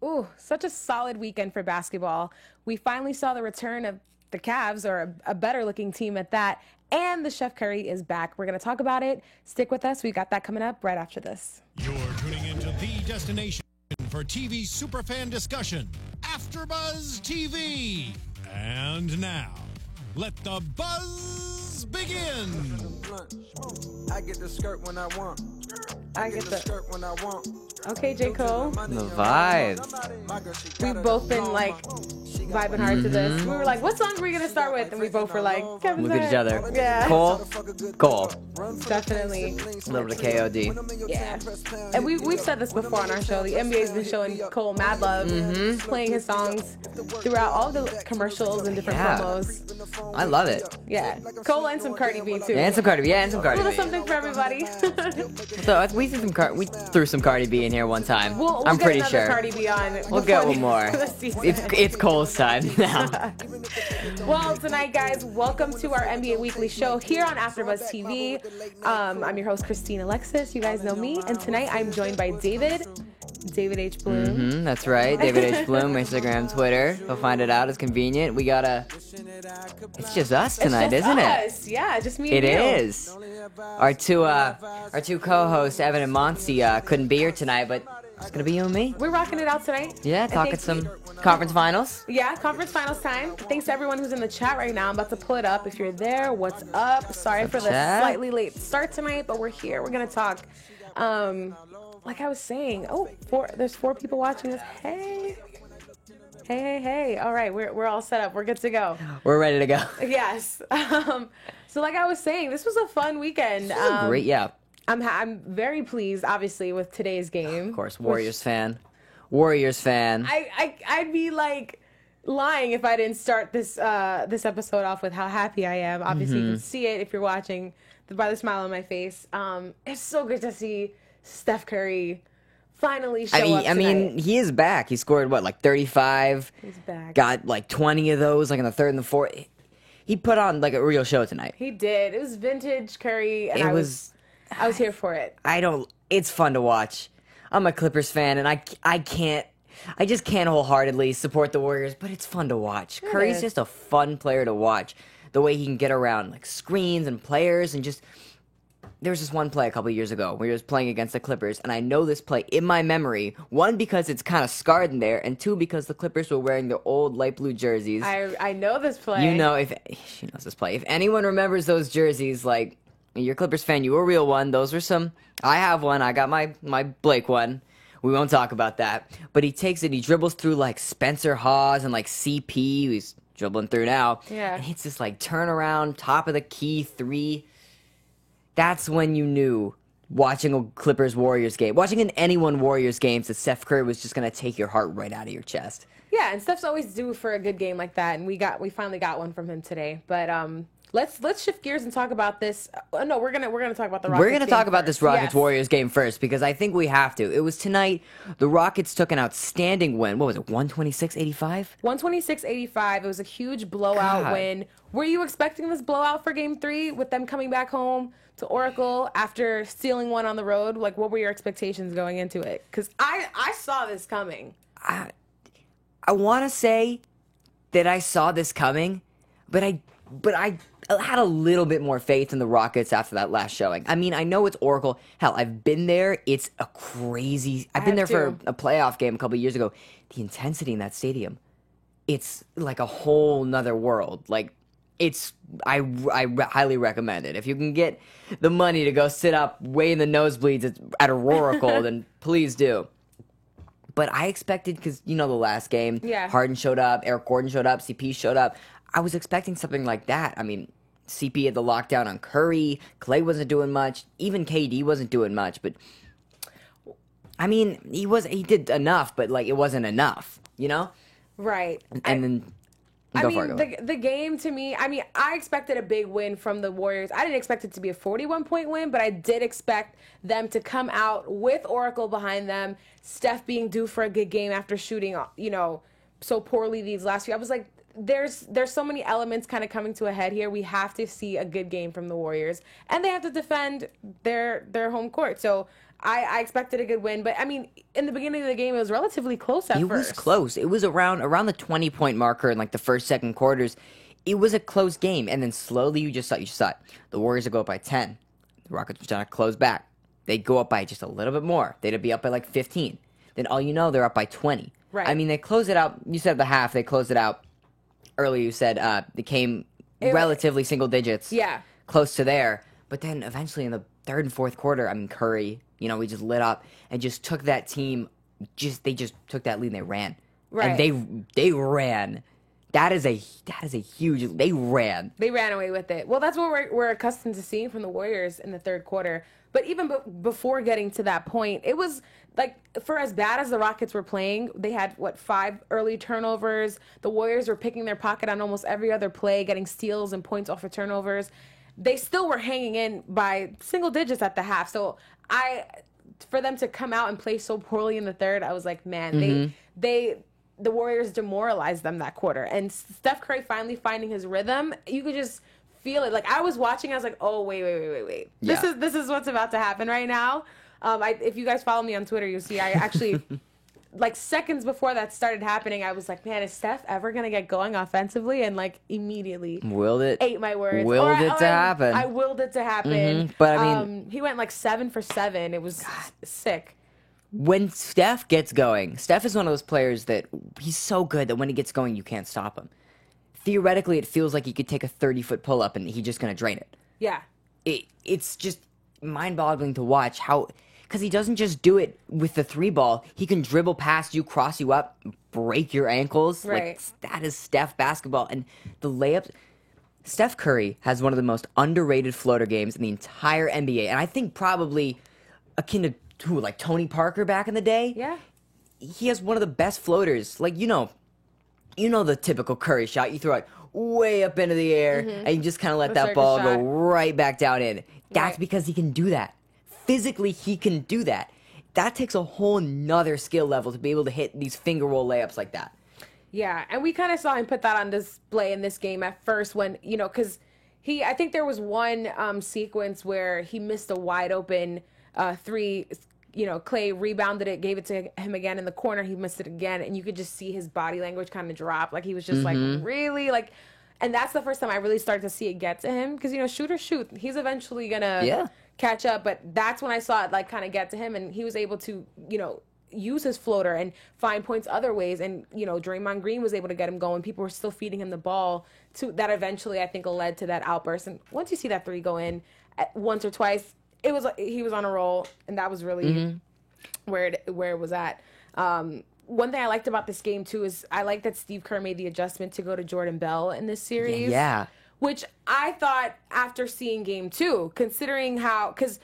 Ooh, such a solid weekend for basketball. We finally saw the return of the Cavs, or a better looking team at that, and the Chef Curry is back. We're going to talk about it. Stick with us. We got that coming up right after this. You're tuning into the destination for TV superfan discussion, AfterBuzz TV. And now, let the buzz begin. I get the skirt when I want. I get the skirt when I want. Okay, J. Cole. The vibes. We've both been like vibing hard to this. We were like, what song are we gonna start with? And we both were like, Kevin's Look at each other. Yeah. Cole. Definitely. A little bit of KOD. Yeah. And we've said this before on our show. The NBA's been showing Cole mad love, playing his songs throughout all the commercials and different promos. I love it. Yeah. Cole and some Cardi B too. And some Cardi B. A little something for everybody. So we threw some Cardi B in here one time. I'm pretty get sure. Cardi B on. We'll get one more. It's Cole's time now. Well, tonight, guys, welcome to our NBA Weekly Show here on AfterBuzz TV. I'm your host, Christine Alexis. You guys know me. And tonight, I'm joined by David H. Bloom. That's right. David H. Bloom, Instagram, Twitter. Go find it out. It's convenient. We got It's just us tonight, isn't it? Yeah, just me and you. you. It is. Our two co-hosts, Evan and Monty, couldn't be here tonight, but it's going to be you and me. We're rocking it out tonight. Yeah, talking some conference finals. Yeah, conference finals time. Thanks to everyone who's in the chat right now. I'm about to pull it up. If you're there, what's up? Sorry for the slightly late start tonight, but we're here. We're going to talk. Like I was saying, there's 4 people watching us. Hey. All right, we're all set up. We're good to go. We're ready to go. Yes. So like I was saying, this was a fun weekend. Great, yeah. I'm very pleased, obviously, with today's game. Of course, Warriors fan. I'd be like lying if I didn't start this episode off with how happy I am. Obviously, you can see it if you're watching by the smile on my face. It's so good to see Steph Curry finally show up tonight. I mean, he is back. He scored, 35? He's back. Got, 20 of those, in the third and the fourth. He put on, a real show tonight. He did. It was vintage Curry, and I was here for it. It's fun to watch. I'm a Clippers fan, and I just can't wholeheartedly support the Warriors, but it's fun to watch. Curry's just a fun player to watch. The way he can get around, screens and players, and just... There was this one play a couple years ago where he was playing against the Clippers, and I know this play in my memory. 1, because it's kind of scarred in there, and 2, because the Clippers were wearing their old light blue jerseys. I know this play. She knows this play. If anyone remembers those jerseys, you're a Clippers fan, you were a real one. Those were some. I have one. I got my Blake one. We won't talk about that. But he takes it. He dribbles through Spencer Hawes and CP. He's dribbling through now. Yeah. And hits this turnaround, top of the key 3. That's when you knew, watching a Clippers-Warriors game, watching an anyone Warriors games, that Steph Curry was just going to take your heart right out of your chest. Yeah, and Steph's always due for a good game like that, and we finally got one from him today. But let's shift gears and talk about this. No, we're gonna talk about the Rockets. We're gonna talk about this Rockets Warriors game first, because I think we have to. It was tonight. The Rockets took an outstanding win. What was it? 126-85. 126-85. It was a huge blowout win. Were you expecting this blowout for Game 3 with them coming back home to Oracle after stealing one on the road? What were your expectations going into it? Because I saw this coming. I want to say that I saw this coming, but I had a little bit more faith in the Rockets after that last showing. I mean, I know it's Oracle. Hell, I've been there. It's a crazy... I've been there for a playoff game a couple years ago. The intensity in that stadium, it's like a whole nother world. I highly recommend it. If you can get the money to go sit up way in the nosebleeds at Oracle, then please do. But I expected, because the last game, Harden showed up, Eric Gordon showed up, CP showed up. I was expecting something like that. I mean, CP had the lockdown on Curry, Clay wasn't doing much, even KD wasn't doing much. But I mean, he did enough, but it wasn't enough, Right. And then. The game, to me, I expected a big win from the Warriors. I didn't expect it to be a 41-point win, but I did expect them to come out with Oracle behind them, Steph being due for a good game after shooting, so poorly these last few. I was like, there's so many elements kind of coming to a head here. We have to see a good game from the Warriors, and they have to defend their home court. So I expected a good win, but I mean, in the beginning of the game, it was relatively close at It first. was close. It was around the 20-point marker in like the first, second quarters. It was a close game, and then slowly you just saw it. The Warriors would go up by 10. The Rockets would try to close back. They'd go up by just a little bit more. They'd be up by like 15. Then all you know, they're up by 20. Right. I mean, they closed it out. You said at the half, they closed it out. Earlier you said they came relatively single digits. Yeah. Close to there. But then eventually in the third and fourth quarter, I mean, Curry, we just lit up and just took that team. They just took that lead and they ran. Right. And they ran. That is a huge. They ran. They ran away with it. Well, that's what we're accustomed to seeing from the Warriors in the third quarter. But even before getting to that point, it was like, for as bad as the Rockets were playing, they had 5 early turnovers. The Warriors were picking their pocket on almost every other play, getting steals and points off of turnovers. They still were hanging in by single digits at the half. So for them to come out and play so poorly in the third, I was like, man, the Warriors demoralized them that quarter. And Steph Curry finally finding his rhythm, you could just feel it. Like, I was watching, I was like, oh, wait. Yeah. This is what's about to happen right now. If you guys follow me on Twitter, you'll see I actually, like, seconds before that started happening, I was like, man, is Steph ever going to get going offensively? And, like, immediately ate my words. Willed it to happen. I willed it to happen. Mm-hmm. But, I mean, he went, like, 7 for 7. It was sick. When Steph gets going, Steph is one of those players that he's so good that when he gets going, you can't stop him. Theoretically, it feels like he could take a 30-foot pull-up and he's just going to drain it. Yeah. It's just mind-boggling to watch how, because he doesn't just do it with the 3-ball. He can dribble past you, cross you up, break your ankles. Right. Like, that is Steph basketball. And the layups, Steph Curry has one of the most underrated floater games in the entire NBA. And I think probably akin to like Tony Parker back in the day? Yeah. He has one of the best floaters. Like, you know the typical Curry shot. You throw it way up into the air, and you just kind of let that ball go right back down in. That's because he can do that. Physically, he can do that. That takes a whole nother skill level to be able to hit these finger roll layups like that. Yeah, and we kind of saw him put that on display in this game at first when, because I think there was one sequence where he missed a wide open 3, Clay rebounded it, gave it to him again in the corner. He missed it again, and you could just see his body language kind of drop. Like, he was just like, really? Like, and that's the first time I really started to see it get to him. Because, shoot. He's eventually going to catch up. But that's when I saw it, like, kind of get to him. And he was able to, use his floater and find points other ways. And, Draymond Green was able to get him going. People were still feeding him the ball. That eventually, I think, led to that outburst. And once you see that 3 go in once or twice, it was like he was on a roll, and that was really where it was at. One thing I liked about this game too is I like that Steve Kerr made the adjustment to go to Jordan Bell in this series. Yeah. Which I thought after seeing Game 2, considering because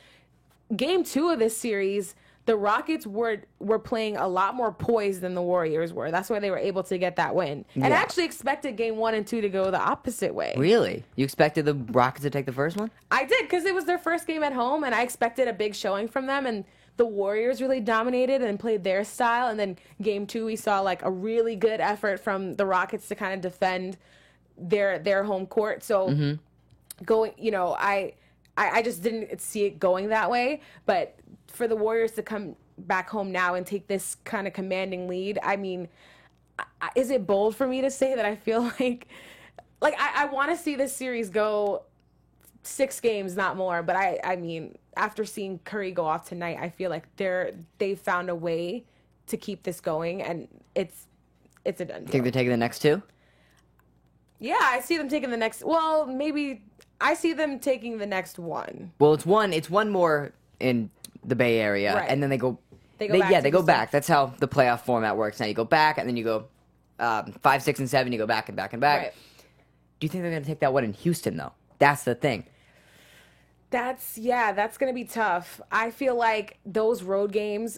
Game 2 of this series, the Rockets were playing a lot more poised than the Warriors were. That's why they were able to get that win. And I actually expected Game 1 and 2 to go the opposite way. Really? You expected the Rockets to take the first one? I did, because it was their first game at home, and I expected a big showing from them. And the Warriors really dominated and played their style. And then Game 2, we saw like a really good effort from the Rockets to kind of defend their home court. So going, I just didn't see it going that way. But for the Warriors to come back home now and take this kind of commanding lead, I mean, is it bold for me to say that I feel like I want to see this series go 6 games, not more. But I mean, after seeing Curry go off tonight, I feel like they've found a way to keep this going, and it's a done deal. Think they're taking the next 2? Yeah, I see them taking the next. Well, maybe I see them taking the next one. Well, it's one more in the Bay Area, Right. and then they go back. they go back. That's how the playoff format works. Now you go back, and then you go 5, 6, and 7. You go back and back and back. Right. Do you think they're going to take that one in Houston, though? That's the thing. That's going to be tough. I feel like those road games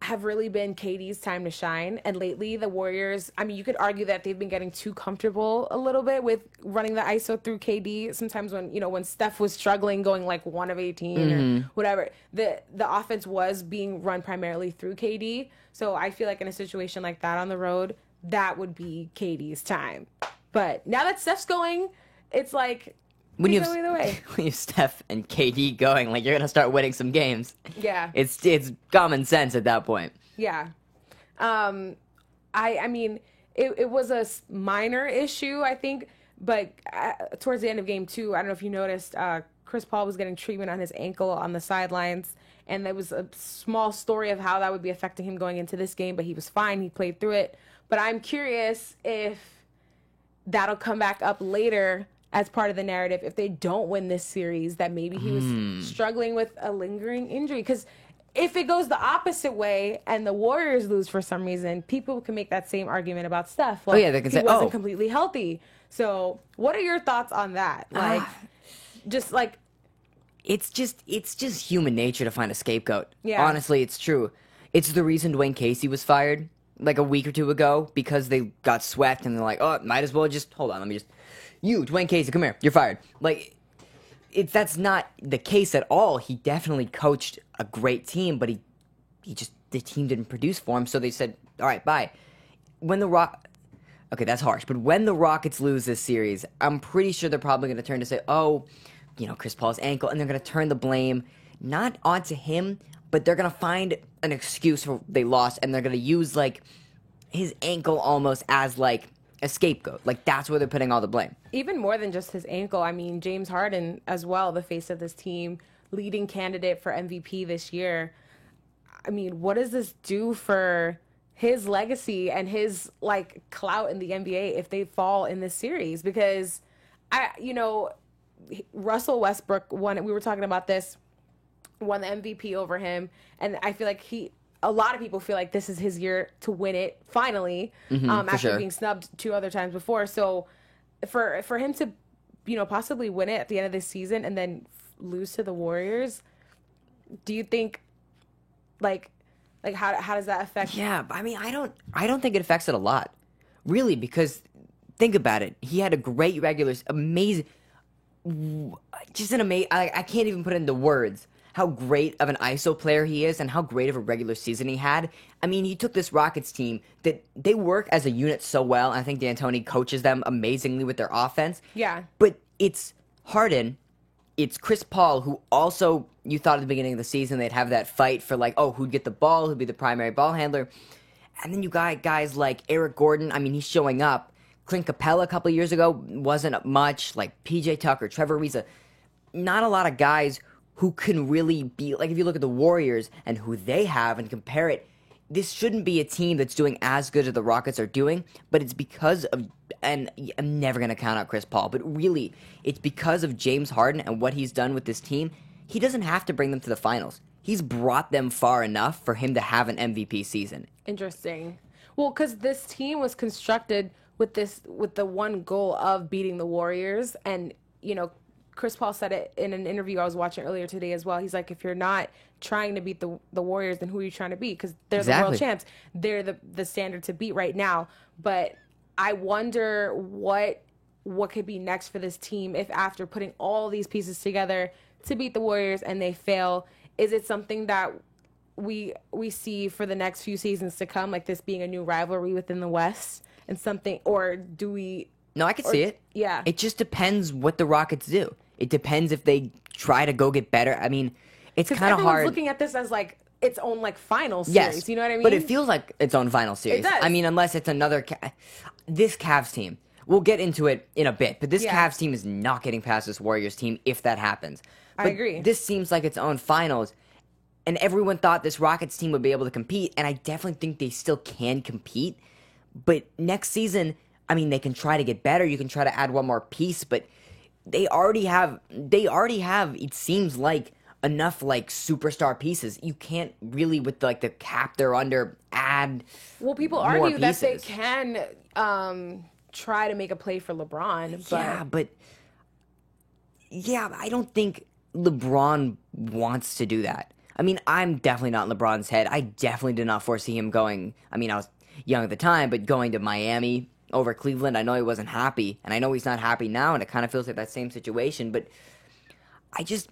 have really been KD's time to shine. And lately, the Warriors, I mean, you could argue that they've been getting too comfortable a little bit with running the ISO through KD. Sometimes when Steph was struggling, going like 1 of 18 or whatever, the offense was being run primarily through KD. So I feel like in a situation like that on the road, that would be KD's time. But now that Steph's going, it's like when you Could go either way. when you have Steph and KD going, like, you're gonna start winning some games. Yeah. It's common sense at that point. Yeah. I mean, it was a minor issue, I think, but towards the end of game 2, I don't know if you noticed, Chris Paul was getting treatment on his ankle on the sidelines, and there was a small story of how that would be affecting him going into this game, but he was fine. He played through it. But I'm curious if that'll come back up later as part of the narrative if they don't win this series, that maybe he was struggling with a lingering injury. Because if it goes the opposite way and the Warriors lose for some reason, people can make that same argument about Steph. Well, they can say, he wasn't completely healthy. So what are your thoughts on that? Like, just like... It's just human nature to find a scapegoat. Yeah. Honestly, it's true. It's the reason Dwayne Casey was fired like a week or two ago, because they got swept and they're like, oh, might as well just, hold on, let me just, you, Dwayne Casey, come here, you're fired. Like, that's not the case at all. He definitely coached a great team, but the team didn't produce for him, so they said, all right, bye. Okay, that's harsh, but when the Rockets lose this series, I'm pretty sure they're probably going to turn to say, oh, Chris Paul's ankle, and they're going to turn the blame not onto him, but they're going to find an excuse for they lost, and they're going to use, like, his ankle almost as, like, a scapegoat. Like, that's where they're putting all the blame. Even more than just his ankle. I mean, James Harden as well, the face of this team, leading candidate for MVP this year. I mean, what does this do for his legacy and his, like, clout in the NBA if they fall in this series? Because, Russell Westbrook won, we were talking about this, won the MVP over him, and I feel like a lot of people feel like this is his year to win it finally, after being snubbed 2 other times before. So for him to, possibly win it at the end of this season and then lose to the Warriors, do you think, like how does that affect? Yeah, I mean, I don't think it affects it a lot, really, because think about it. He had a great amazing, just an amazing. I can't even put it into words how great of an ISO player he is and how great of a regular season he had. I mean, he took this Rockets team that they work as a unit so well. And I think D'Antoni coaches them amazingly with their offense. Yeah. But it's Harden, it's Chris Paul, who also, you thought at the beginning of the season they'd have that fight for, like, oh, who'd get the ball, who'd be the primary ball handler. And then you got guys like Eric Gordon. I mean, he's showing up. Clint Capella a couple of years ago wasn't much. Like PJ Tucker, Trevor Ariza. Not a lot of guys who can really be, like, if you look at the Warriors and who they have and compare it, this shouldn't be a team that's doing as good as the Rockets are doing, but it's because of, and I'm never going to count out Chris Paul, but really, it's because of James Harden and what he's done with this team. He doesn't have to bring them to the finals. He's brought them far enough for him to have an MVP season. Interesting. Well, because this team was constructed with the one goal of beating the Warriors, and, Chris Paul said it in an interview I was watching earlier today as well. He's like, if you're not trying to beat the Warriors, then who are you trying to beat? Because they're the world champs. They're the standard to beat right now. But I wonder what could be next for this team if after putting all these pieces together to beat the Warriors and they fail, is it something that we see for the next few seasons to come, like this being a new rivalry within the West and something, or do we... No, I could see it. Yeah. It just depends what the Rockets do. It depends if they try to go get better. I mean, it's kind of hard. Everyone's looking at this as like its own like final series. Yes, You know what I mean? But it feels like its own final series. It does. I mean, unless it's another this Cavs team. We'll get into it in a bit, but this Cavs team is not getting past this Warriors team if that happens. But I agree. This seems like its own finals, and everyone thought this Rockets team would be able to compete, and I definitely think they still can compete. But next season, I mean, they can try to get better. You can try to add one more piece, but they already have, it seems like, enough, like, superstar pieces. You can't really, with, like, the cap they're under, add Well, people more argue that they pieces. can try to make a play for LeBron. But I don't think LeBron wants to do that. I mean, I'm definitely not in LeBron's head. I definitely did not foresee him going, I mean, I was young at the time, but going to Miami over Cleveland, I know he wasn't happy, and I know he's not happy now, and it kind of feels like that same situation, but I just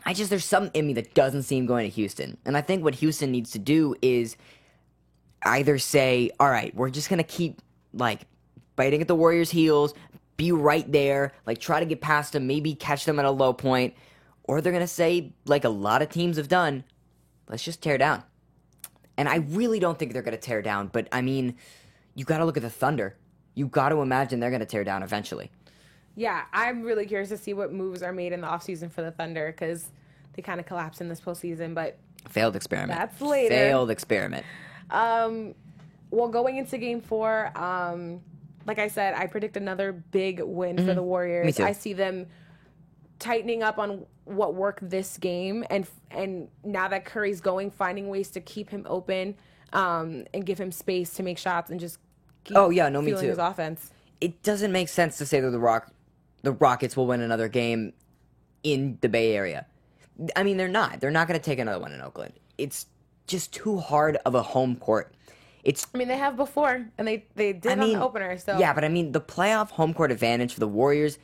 there's something in me that doesn't see him going to Houston, and I think what Houston needs to do is either say, all right, we're just going to keep, like, biting at the Warriors' heels, be right there, like try to get past them, maybe catch them at a low point, or they're going to say, like a lot of teams have done, let's just tear down. And I really don't think they're going to tear down, but I mean, you got to look at the Thunder. You got to imagine they're going to tear down eventually. Yeah, I'm really curious to see what moves are made in the offseason for the Thunder because they kind of collapsed in this postseason, but Failed experiment. That's later. Failed experiment. Well, going into Game 4, like I said, I predict another big win for the Warriors. Me too. I see them tightening up on what worked this game, and now that Curry's going, finding ways to keep him open and give him space to make shots and just keep Me fueling too. his offense. It doesn't make sense to say that the Rockets will win another game in the Bay Area. I mean, they're not. They're not going to take another one in Oakland. It's just too hard of a home court. I mean, they have before, and they did on the opener. So yeah, but I mean, the playoff home court advantage for the Warriors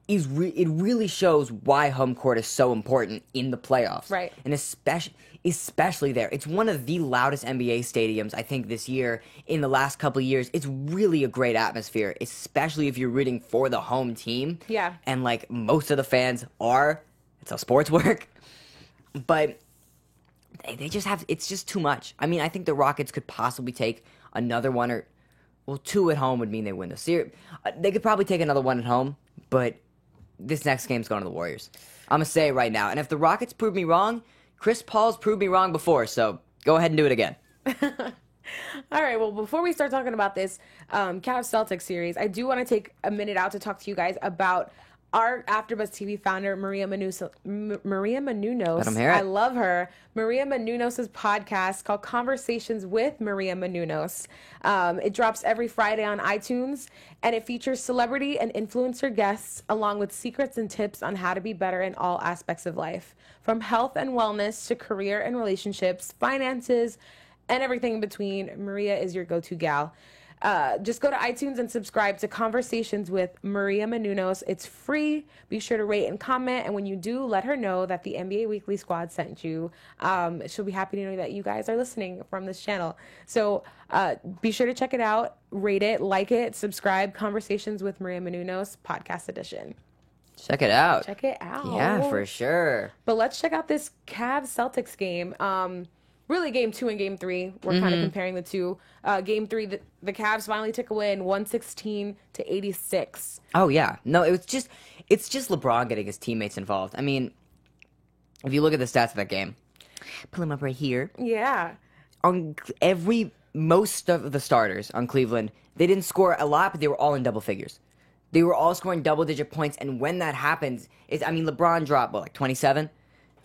is it really shows why home court is so important in the playoffs, right? And especially there, it's one of the loudest NBA stadiums I think this year. In the last couple of years, it's really a great atmosphere, especially if you're rooting for the home team. Yeah, and like most of the fans are. It's how sports work, but they just have. It's just too much. I mean, I think the Rockets could possibly take another one or. Well, 2 at home would mean they win the series. They could probably take another one at home, but this next game's going to the Warriors. I'm going to say it right now. And if the Rockets prove me wrong, Chris Paul's proved me wrong before, so go ahead and do it again. All right, well, before we start talking about this Cavs-Celtics series, I do want to take a minute out to talk to you guys about our AfterBuzz TV founder, Maria Menounos. Let 'em hear it. I love her. Maria Menounos' podcast called Conversations with Maria Menounos. It drops every Friday on iTunes, and it features celebrity and influencer guests along with secrets and tips on how to be better in all aspects of life, from health and wellness to career and relationships, finances, and everything in between. Maria is your go-to gal. Just go to iTunes and subscribe to Conversations with Maria Menounos. It's free. Be sure to rate and comment. And when you do, let her know that the NBA Weekly Squad sent you. She'll be happy to know that you guys are listening from this channel. So be sure to check it out, rate it, like it, subscribe. Conversations with Maria Menounos, podcast edition. Check it out. Check it out. Yeah, for sure. But let's check out this Cavs-Celtics game. Really, Game 2 and Game 3. We're kind of comparing the two. Game 3, the Cavs finally took a win, 116-86. Oh, yeah. No, it's just LeBron getting his teammates involved. I mean, if you look at the stats of that game, pull them up right here. Yeah. On most of the starters on Cleveland, they didn't score a lot, but they were all in double figures. They were all scoring double-digit points, and when that happens, LeBron dropped, like 27?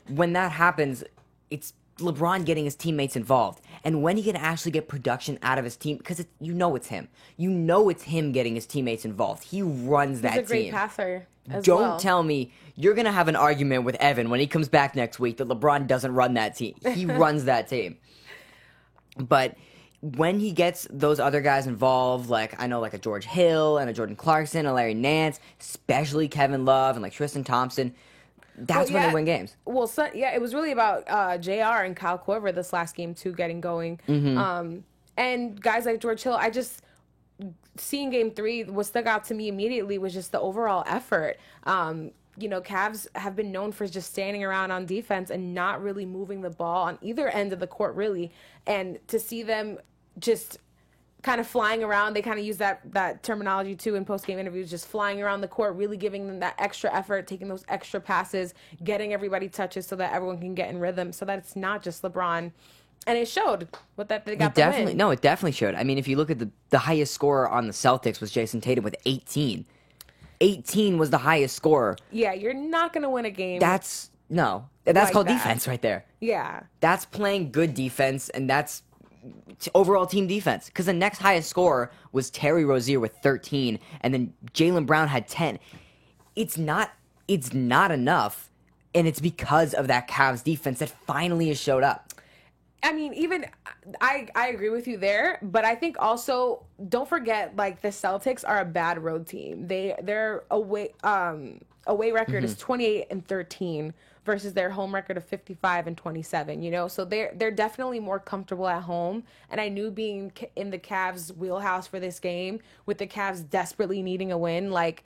When that happens, it's LeBron getting his teammates involved. And when he can actually get production out of his team, because you know it's him. You know it's him getting his teammates involved. He runs that team. He's a great passer as Don't well. tell me you're going to have an argument with Evan when he comes back next week that LeBron doesn't run that team. He runs that team. But when he gets those other guys involved, like I know like a George Hill and a Jordan Clarkson, a Larry Nance, especially Kevin Love and like Tristan Thompson, that's when they win games. Well, it was really about JR and Kyle Korver this last game, too, getting going. And guys like George Hill, seeing Game 3, what stuck out to me immediately was just the overall effort. Cavs have been known for just standing around on defense and not really moving the ball on either end of the court, really. And to see them just kind of flying around, they kind of use that terminology too in post-game interviews, just flying around the court, really giving them that extra effort, taking those extra passes, getting everybody touches so that everyone can get in rhythm, so that it's not just LeBron. And it showed that they got the win. No, it definitely showed. I mean, if you look at the highest scorer on the Celtics was Jason Tatum with 18. 18 was the highest scorer. Yeah, you're not going to win a game. That's called defense right there. Yeah. That's playing good defense, and that's overall team defense. Because the next highest scorer was Terry Rozier with 13, and then Jaylen Brown had 10. It's not enough, and it's because of that Cavs defense that finally has showed up. I mean, even I agree with you there, but I think also don't forget, like, the Celtics are a bad road team. Their away record is 28-13 versus their home record of 55-27. So they're definitely more comfortable at home. And I knew being in the Cavs' wheelhouse for this game, with the Cavs desperately needing a win, like,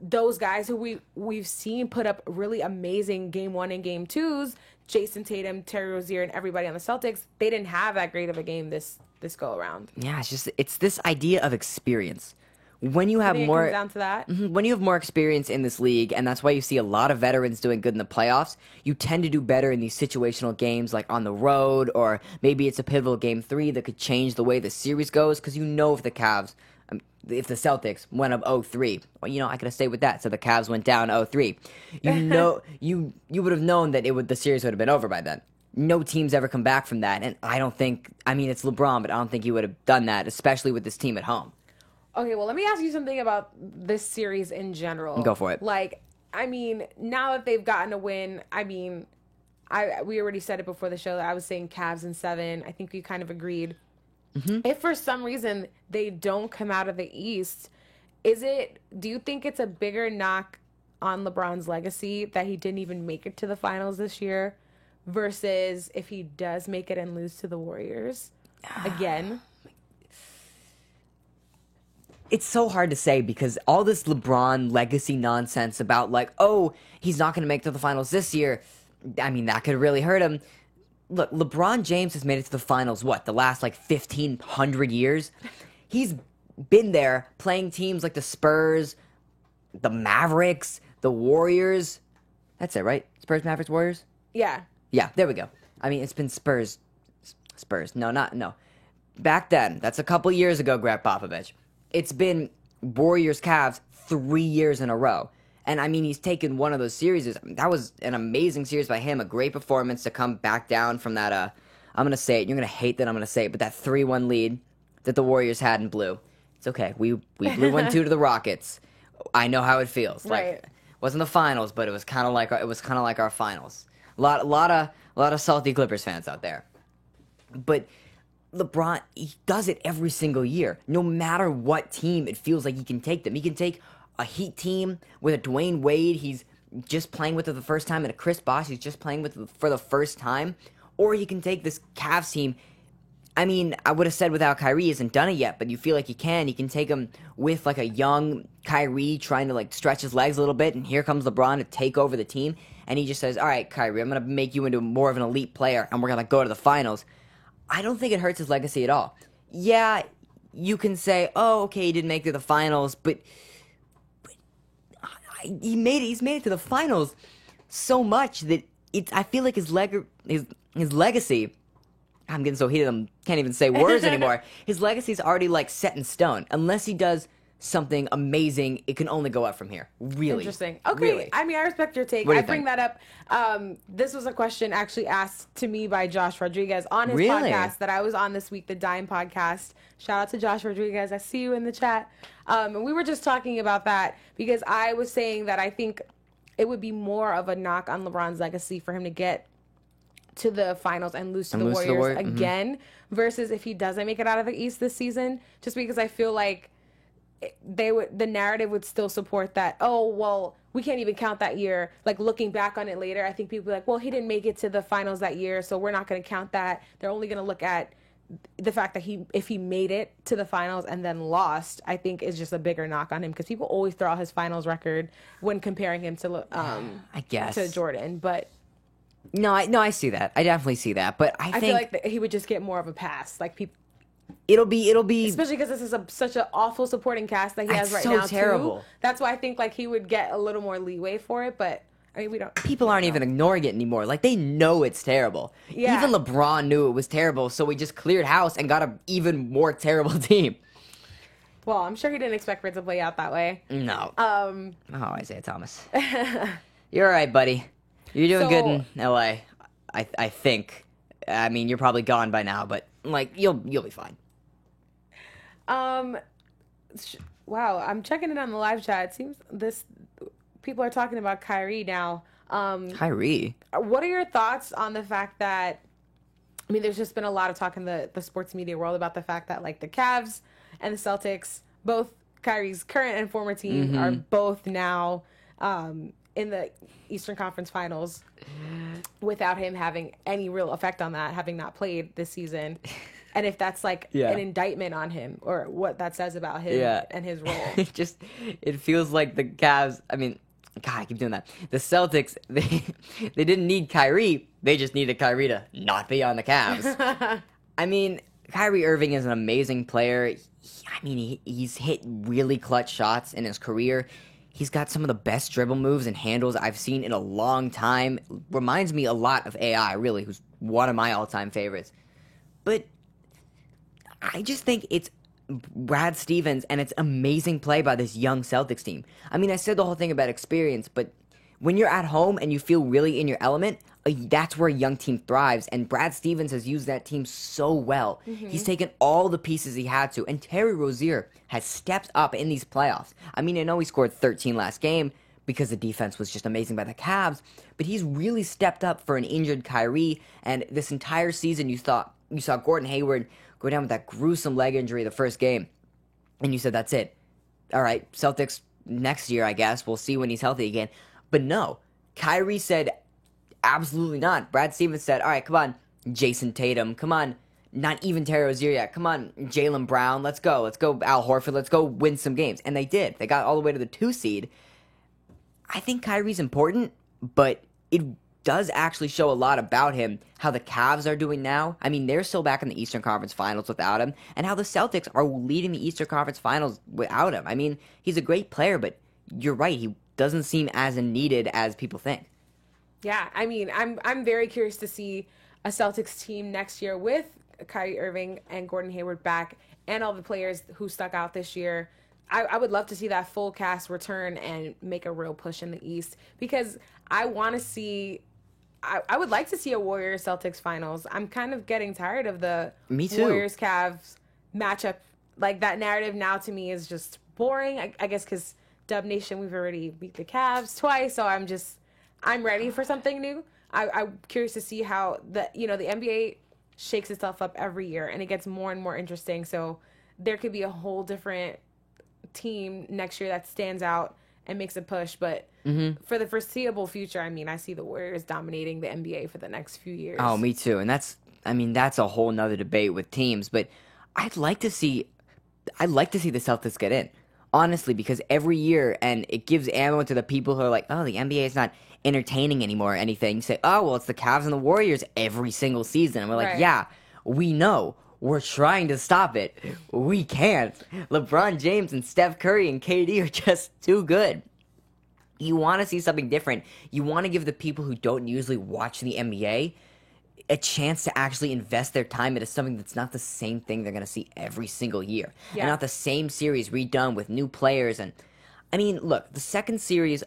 those guys who we've seen put up really amazing game 1 and game 2s, Jason Tatum, Terry Rozier, and everybody on the Celtics, they didn't have that great of a game this go around. Yeah, it's this idea of experience. When you have I think more it comes down to that. when you have more experience in this league, and that's why you see a lot of veterans doing good in the playoffs, you tend to do better in these situational games like on the road, or maybe it's a pivotal game 3 that could change the way the series goes, because if the Cavs, if the Celtics went up 0-3, well, I could have stayed with that. So the Cavs went down 0-3. You would have known that the series would have been over by then. No team's ever come back from that, and it's LeBron, but I don't think he would have done that, especially with this team at home. Okay, well, let me ask you something about this series in general. Go for it. Now that they've gotten a win, we already said it before the show that I was saying Cavs in 7. I think we kind of agreed. Mm-hmm. If for some reason they don't come out of the East, do you think it's a bigger knock on LeBron's legacy that he didn't even make it to the finals this year versus if he does make it and lose to the Warriors again? It's so hard to say because all this LeBron legacy nonsense about he's not going to make it to the finals this year, that could really hurt him. Look, LeBron James has made it to the finals, the last 1,500 years? He's been there playing teams like the Spurs, the Mavericks, the Warriors. That's it, right? Spurs, Mavericks, Warriors? Yeah. Yeah, there we go. It's been Spurs. No. Back then, that's a couple years ago, Greg Popovich. It's been Warriors, Cavs 3 years in a row. And he's taken one of those series. That was an amazing series by him. A great performance to come back down from that, I'm going to say it. You're going to hate that I'm going to say it, but that 3-1 lead that the Warriors had and blew. It's okay. We blew 1-2 to the Rockets. I know how it feels. Right. It wasn't the finals, but it was kind of like our finals. A lot of salty Clippers fans out there. But LeBron, he does it every single year. No matter what team, it feels like he can take them. He can take a Heat team with a Dwayne Wade he's just playing with for the first time, and a Chris Bosh he's just playing with for the first time. Or he can take this Cavs team. I would have said without Kyrie, he hasn't done it yet, but you feel like he can. He can take him with a young Kyrie trying to stretch his legs a little bit, and here comes LeBron to take over the team. And he just says, all right, Kyrie, I'm going to make you into more of an elite player, and we're going to go to the finals. I don't think it hurts his legacy at all. Yeah, you can say, oh, okay, he didn't make it to the finals, but he's made it to the finals so much that I feel like his legacy, I'm getting so heated I can't even say words anymore. His legacy is already set in stone. Unless he does something amazing, it can only go up from here. Really interesting. Okay, really. I respect your take. I bring that up. This was a question actually asked to me by Josh Rodriguez on his podcast that I was on this week, the Dime podcast. Shout out to Josh Rodriguez. I see you in the chat. And we were just talking about that because I was saying that I think it would be more of a knock on LeBron's legacy for him to get to the finals and lose to the Warriors again versus if he doesn't make it out of the East this season, just because I feel like the narrative would still support that. Oh, well, we can't even count that year. Looking back on it later, I think people be like, well, he didn't make it to the finals that year, so we're not going to count that. They're only going to look at the fact that if he made it to the finals and then lost, I think is just a bigger knock on him because people always throw out his finals record when comparing him to I guess to Jordan, but. No, I see that. I definitely see that, but I think feel like he would just get more of a pass. People. It'll be especially because this is such an awful supporting cast that he has right now. Terrible. Too. That's why I think he would get a little more leeway for it. But we don't. People aren't even ignoring it anymore. They know it's terrible. Yeah. Even LeBron knew it was terrible, so we just cleared house and got an even more terrible team. Well, I'm sure he didn't expect for it to play out that way. No. Isaiah Thomas. You're all right, buddy. You're doing good in LA, I think. You're probably gone by now, but you'll be fine. Wow, I'm checking it on the live chat. It seems people are talking about Kyrie now. Kyrie. What are your thoughts on the fact that there's just been a lot of talk in the sports media world about the fact that the Cavs and the Celtics, both Kyrie's current and former team, are both now in the Eastern Conference Finals without him having any real effect on that, having not played this season. and if that's like Yeah. an indictment on him or what that says about him Yeah. and his role. It feels like the Cavs. I mean, God, I keep doing that. The Celtics, they didn't need Kyrie. They just needed Kyrie to not be on the Cavs. I mean, Kyrie Irving is an amazing player. He's hit really clutch shots in his career. He's got some of the best dribble moves and handles I've seen in a long time. Reminds me a lot of AI, really, who's one of my all-time favorites. But I just think it's Brad Stevens, and it's amazing play by this young Celtics team. I mean, I said the whole thing about experience, but when you're at home and you feel really in your element, that's where a young team thrives, and Brad Stevens has used that team so well. He's taken all the pieces he had to, and Terry Rozier has stepped up in these playoffs. I mean, I know he scored 13 last game because the defense was just amazing by the Cavs, but he's really stepped up for an injured Kyrie, and this entire season you saw Gordon Hayward go down with that gruesome leg injury the first game, and you said, that's it. All right, Celtics next year, I guess. We'll see when he's healthy again. But no, Kyrie said, absolutely not. Brad Stevens said, all right, come on, Jason Tatum. Come on, not even Terry Rozier yet. Come on, Jaylen Brown. Let's go. Let's go, Al Horford. Let's go win some games. And they did. They got all the way to the 2 seed. I think Kyrie's important, but it does actually show a lot about him, how the Cavs are doing now. I mean, they're still back in the Eastern Conference Finals without him, and how the Celtics are leading the Eastern Conference Finals without him. I mean, he's a great player, but you're right, he doesn't seem as needed as people think. Yeah, I mean, I'm very curious to see a Celtics team next year with Kyrie Irving and Gordon Hayward back and all the players who stuck out this year. I would love to see that full cast return and make a real push in the East, because I want to see... I would like to see a Warriors-Celtics finals. I'm kind of getting tired of the Me too. Warriors-Cavs matchup. Like, that narrative now to me is just boring. I guess because Dub Nation, we've already beat the Cavs twice, so I'm ready for something new. I'm curious to see how the NBA shakes itself up every year, and it gets more and more interesting. So there could be a whole different team next year that stands out and makes a push, but for the foreseeable future, I mean, I see the Warriors dominating the NBA for the next few years. Oh, me too. And that's a whole nother debate with teams, but I'd like to see the Celtics get in, honestly, because every year, and it gives ammo to the people who are like, oh, the NBA is not entertaining anymore or anything. You say, oh, well, it's the Cavs and the Warriors every single season. And we're like, Right. Yeah, we know. We're trying to stop it. We can't. LeBron James and Steph Curry and KD are just too good. You want to see something different. You want to give the people who don't usually watch the NBA a chance to actually invest their time into something that's not the same thing they're going to see every single year. Yeah. And not the same series redone with new players. And I mean, look, the second series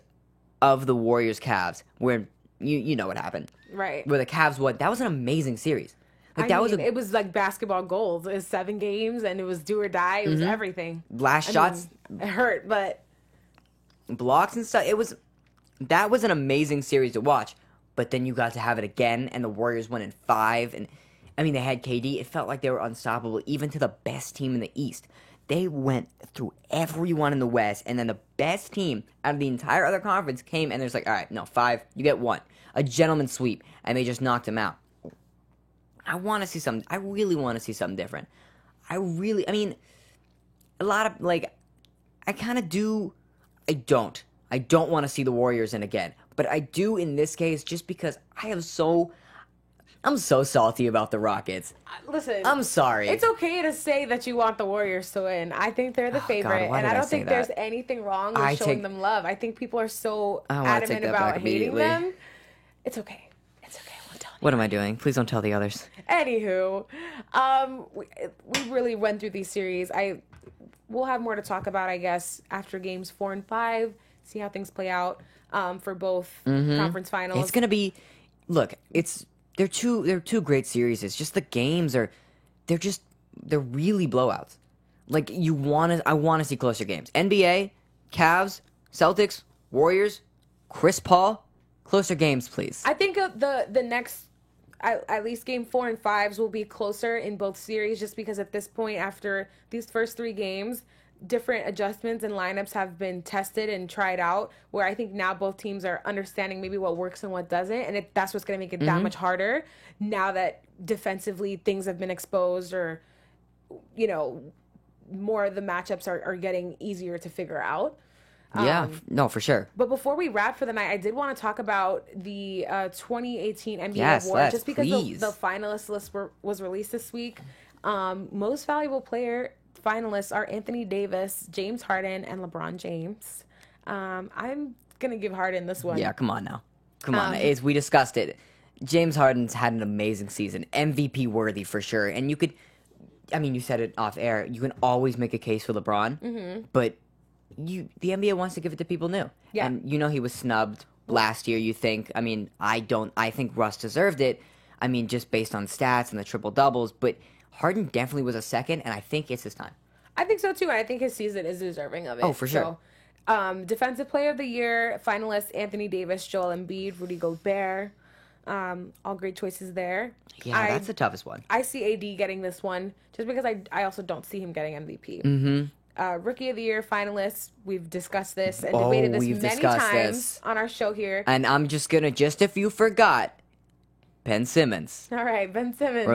of the Warriors-Cavs, where you know what happened. Right. Where the Cavs won, that was an amazing series. Like, It was like basketball gold. It was 7 games, and it was do or die. It was everything. Last shots, It hurt, but blocks and stuff. That was an amazing series to watch. But then you got to have it again, and the Warriors won in 5. And I mean, they had KD. It felt like they were unstoppable, even to the best team in the East. They went through everyone in the West, and then the best team out of the entire other conference came, and there's like, all right, no, 5, you get 1. A gentleman's sweep, and they just knocked him out. I want to see something. I really want to see something different. I mean, a lot of, like, I kind of do. I don't want to see the Warriors in again. But I do in this case, just because I'm so salty about the Rockets. listen. I'm sorry. It's okay to say that you want the Warriors to win. I think they're the favorite, why and did I I don't say think that? there's anything wrong with showing them love. I think people are so I wanna take adamant that about back hating immediately. them. It's okay. It's okay. I won't tell What am I doing? Please don't tell the others. Anywho, we really went through these series. We'll have more to talk about, I guess, after games 4 and 5. See how things play out for both conference finals. It's gonna be. Look, they're two great series. It's just the games they're really blowouts. Like I want to see closer games. NBA, Cavs, Celtics, Warriors, Chris Paul, closer games, please. I think the next, at least game 4 and 5s will be closer in both series, just because at this point, after these first 3 games, different adjustments and lineups have been tested and tried out, where I think now both teams are understanding maybe what works and what doesn't, and that's what's going to make it that much harder now that defensively things have been exposed, or more of the matchups are getting easier to figure out. Yeah, no, for sure. But before we wrap for the night, I did want to talk about the 2018 NBA Yes, award, let's, just because please. the finalist list was released this week. Most valuable player finalists are Anthony Davis, James Harden, and LeBron James. I'm gonna give Harden this one. Yeah, come on now. Come on. We discussed it. James Harden's had an amazing season. MVP worthy for sure. And you said it off air. You can always make a case for LeBron, but the NBA wants to give it to people new. Yeah. And he was snubbed last year, you think. I think Russ deserved it. Just based on stats and the triple doubles, but Harden definitely was a second, and I think it's his time. I think so too, and I think his season is deserving of it. Oh, for sure. So, Defensive Player of the Year finalists: Anthony Davis, Joel Embiid, Rudy Gobert. All great choices there. Yeah, that's the toughest one. I see AD getting this one just because I also don't see him getting MVP. Mm-hmm. Rookie of the Year finalists. We've discussed this and debated this many times on our show here. And I'm just if you forgot, Ben Simmons. All right, Ben Simmons.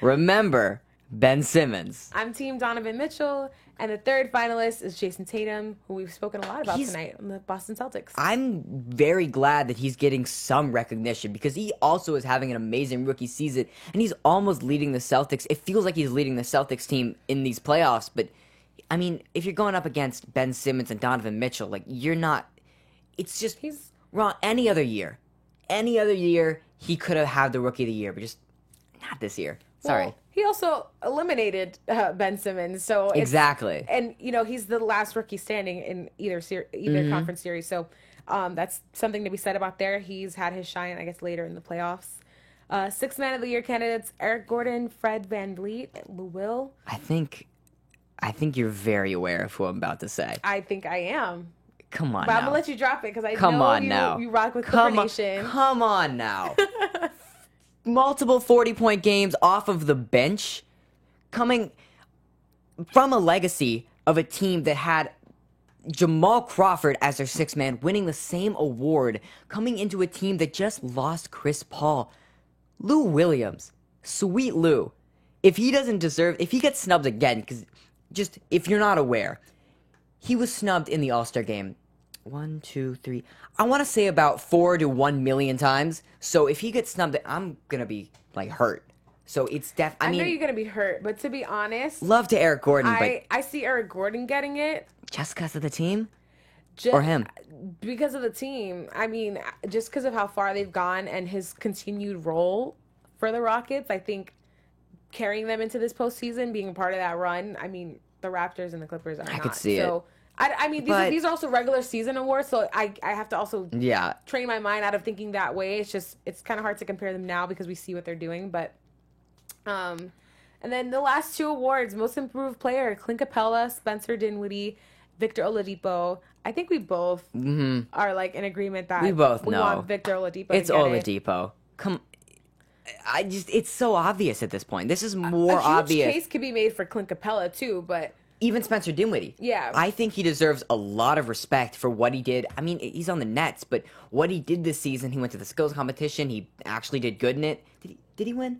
Remember, Ben Simmons. I'm Team Donovan Mitchell, and the third finalist is Jason Tatum, who we've spoken a lot about tonight on the Boston Celtics. I'm very glad that he's getting some recognition because he also is having an amazing rookie season, and he's almost leading the Celtics. It feels like he's leading the Celtics team in these playoffs, but if you're going up against Ben Simmons and Donovan Mitchell, you're not. It's just he's wrong. Any other year, he could have had the Rookie of the Year, but just not this year. Sorry. Well, he also eliminated Ben Simmons, so exactly. And he's the last rookie standing in either conference series, so that's something to be said about there. He's had his shine, I guess, later in the playoffs. Sixth Man of the Year candidates: Eric Gordon, Fred VanVleet, Lou Will. I think you're very aware of who I'm about to say. I think I am. Come on, but now. I'm gonna let you drop it because I Come know on now. you rock with Clipper Nation. Come on now. Multiple 40-point games off of the bench, coming from a legacy of a team that had Jamal Crawford as their sixth man, winning the same award, coming into a team that just lost Chris Paul. Lou Williams, sweet Lou. If he gets snubbed again, because just if you're not aware, he was snubbed in the All-Star game 1, 2, 3. I want to say about 4 to 1 million times. So if he gets snubbed, I'm gonna be hurt. So it's I know you're gonna be hurt, but to be honest, love to Eric Gordon, but I see Eric Gordon getting it just because of the team, or him because of the team. Just because of how far they've gone and his continued role for the Rockets. I think carrying them into this postseason, being a part of that run. The Raptors and the Clippers are not. I could see it. These are also regular season awards, so I have to also train my mind out of thinking that way. It's kind of hard to compare them now because we see what they're doing. But, and then the last two awards: Most Improved Player, Clint Capella, Spencer Dinwiddie, Victor Oladipo. I think we both are in agreement that we both know want Victor Oladipo. It's Oladipo. It's so obvious at this point. This is more obvious. A huge case could be made for Clint Capella too, but. Even Spencer Dinwiddie. Yeah. I think he deserves a lot of respect for what he did. He's on the Nets, but what he did this season, he went to the skills competition. He actually did good in it. Did he win?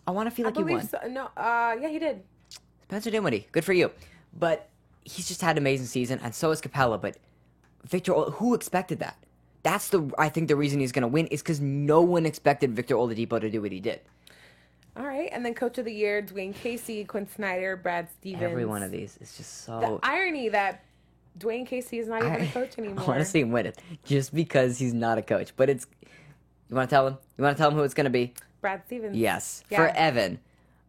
I want to feel like he won. So. No, yeah, he did. Spencer Dinwiddie, good for you. But he's just had an amazing season, and so has Capella. But Victor, who expected that? I think the reason he's going to win is because no one expected Victor Oladipo to do what he did. All right, and then Coach of the Year: Dwayne Casey, Quinn Snyder, Brad Stevens. Every one of these is just so. The irony that Dwayne Casey is not even a coach anymore. I want to see him win it just because he's not a coach. But it's. You want to tell him? You want to tell him who it's going to be? Brad Stevens. Yes, yeah. For Evan,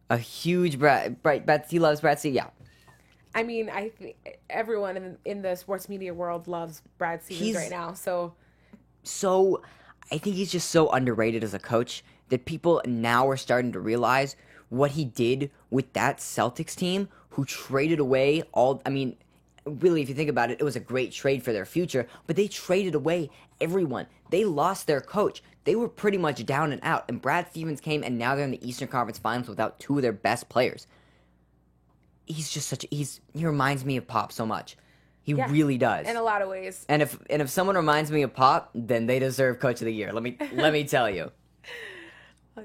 a huge Brad. He loves Brad Stevens. Yeah. I think everyone in the sports media world loves Brad Stevens right now. So, I think he's just so underrated as a coach that people now are starting to realize what he did with that Celtics team, who traded away really, if you think about it, it was a great trade for their future, but they traded away everyone. They lost their coach. They were pretty much down and out, and Brad Stevens came, and now they're in the Eastern Conference Finals without two of their best players. he's just he reminds me of Pop so much. He Yeah, really does. in a lot of ways. And if someone reminds me of Pop, then they deserve Coach of the Year. Let me tell you.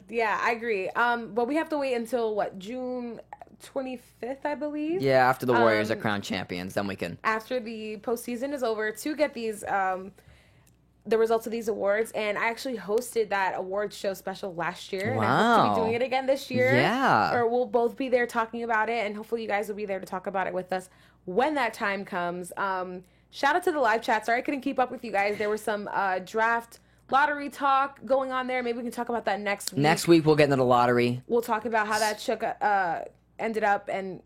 Yeah, I agree. But we have to wait until June 25th, I believe. Yeah, after the Warriors are crowned champions, then we can. After the postseason is over, to get these the results of these awards. And I actually hosted that awards show special last year. And I hope to be doing it again this year. Yeah. Or we'll both be there talking about it, and hopefully you guys will be there to talk about it with us when that time comes. Shout out to the live chat. Sorry I couldn't keep up with you guys. There was some draft lottery talk going on there. Maybe we can talk about that next week. Next week we'll get into the lottery. We'll talk about how that ended up, and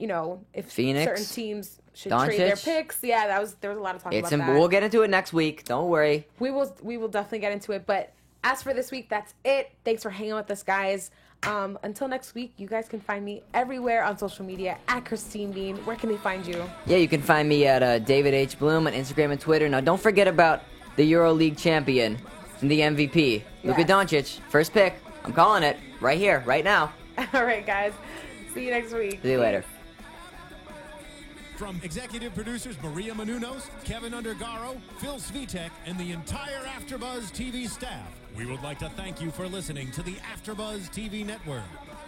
if Phoenix, certain teams should Doncic. trade their picks. Yeah, there was a lot of talk about that. We'll get into it next week. Don't worry. We will definitely get into it. But as for this week, that's it. Thanks for hanging with us, guys. Until next week, you guys can find me everywhere on social media at Christine Bean. Where can they find you? Yeah, you can find me at David H. Bloom on Instagram and Twitter. Now, don't forget about the EuroLeague champion and the MVP, Luka Doncic. First pick. I'm calling it right here, right now. All right, guys. See you next week. See you later. From executive producers Maria Menounos, Kevin Undergaro, Phil Svitek, and the entire AfterBuzz TV staff, we would like to thank you for listening to the AfterBuzz TV network.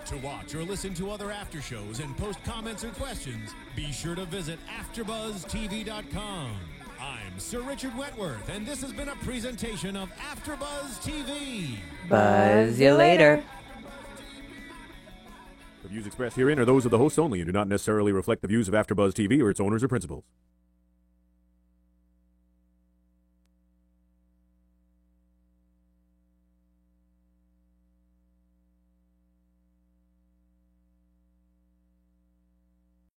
To watch or listen to other after shows and post comments or questions, be sure to visit AfterBuzzTV.com. I'm Sir Richard Wentworth, and this has been a presentation of AfterBuzz TV. Buzz you later. The views expressed herein are those of the hosts only and do not necessarily reflect the views of AfterBuzz TV or its owners or principals.